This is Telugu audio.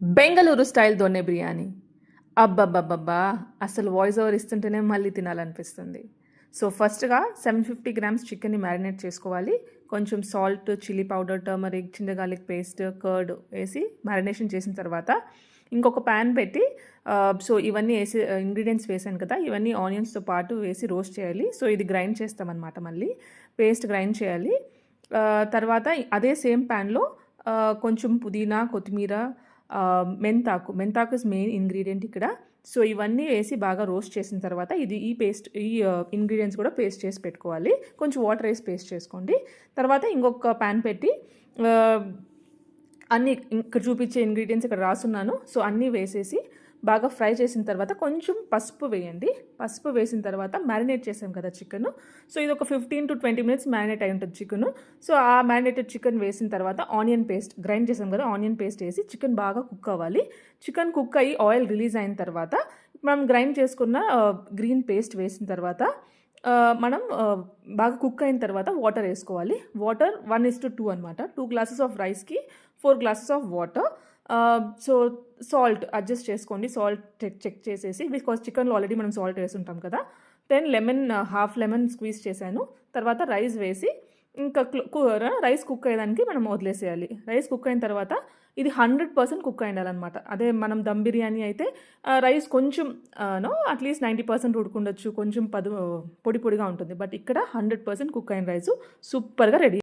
బెంగళూరు స్టైల్ దొన్నె బిర్యానీ. అబ్బబ్బబ్బబ్బా! అసలు వాయిస్ ఓవర్ ఇస్తుంటేనే మళ్ళీ తినాలనిపిస్తుంది. సో, ఫస్ట్‌గా 750 గ్రామ్స్ చికెన్‌ని మ్యారినేట్ చేసుకోవాలి. కొంచెం salt, chilli powder, turmeric, ginger garlic paste, curd వేసి మ్యారినేషన్ చేసిన తర్వాత ఇంకొక పాన్ పెట్టి సో, ఇవన్నీ ఏసి ఇంగ్రీడియెంట్స్ వేసాను కదా! ఇవన్నీ ఆనియన్స్‌తో పాటు వేసి రోస్ట్ చేయాలి. సో, ఇది గ్రైండ్ చేస్తామనమాట మళ్ళీ. పేస్ట్ గ్రైండ్ చేయాలి. తర్వాత అదే సేమ్ పాన్‌లో కొంచెం పుదీనా, కొత్తిమీర, మెంతాకు ఇస్ మెయిన్ ఇంగ్రీడియంట్ ఇక్కడ. సో, ఇవన్నీ వేసి బాగా రోస్ట్ చేసిన తర్వాత ఈ ఇంగ్రీడియంట్స్ కూడా పేస్ట్ చేసి పెట్టుకోవాలి. కొంచెం వాటర్ వేసి పేస్ట్ చేసుకోండి. తర్వాత ఇంకొక పాన్ పెట్టి అన్నీ ఇక్కడ చూపించే ఇంగ్రీడియంట్స్ ఇక్కడ రాసున్నాను. సో, అన్నీ వేసేసి బాగా ఫ్రై చేసిన తర్వాత కొంచెం పసుపు వేయండి. పసుపు వేసిన తర్వాత మ్యారినేట్ చేసాం కదా చికెను. సో, ఇది ఒక 15 to 20 మినిట్స్ మ్యారినేట్ అయి ఉంటుంది చికెను. సో, ఆ మ్యారినేటెడ్ చికెన్ వేసిన తర్వాత ఆనియన్ పేస్ట్ గ్రైండ్ చేసాం కదా, ఆనియన్ పేస్ట్ వేసి చికెన్ బాగా కుక్ అవ్వాలి. చికెన్ కుక్ అయ్యి ఆయిల్ రిలీజ్ అయిన తర్వాత మనం గ్రైండ్ చేసుకున్న గ్రీన్ పేస్ట్ వేసిన తర్వాత మనం బాగా కుక్ అయిన తర్వాత వాటర్ వేసుకోవాలి. వాటర్ 1:2 అనమాట. 2 గ్లాసెస్ ఆఫ్ రైస్కి 4 glasses of water. So, salt adjust చేసుకోండి. సాల్ట్ చెక్ చేసేసి, బికాజ్ చికెన్లో ఆల్రెడీ మనం సాల్ట్ వేసుంటాం కదా. హాఫ్ లెమన్ స్క్వీజ్ చేశాను. తర్వాత రైస్ వేసి ఇంకా రైస్ కుక్ అయ్యేదానికి మనం వదిలేసేయాలి. రైస్ కుక్ అయిన తర్వాత ఇది 100% కుక్ అయి ఉండాలన్నమాట. అదే మనం దమ్ బిర్యానీ అయితే రైస్ కొంచెం అట్లీస్ట్ 90% ఉడుకుండొచ్చు, కొంచెం పొడి పొడిగా ఉంటుంది. బట్ ఇక్కడ 100% కుక్ అయిన రైసు సూపర్గా రెడీ.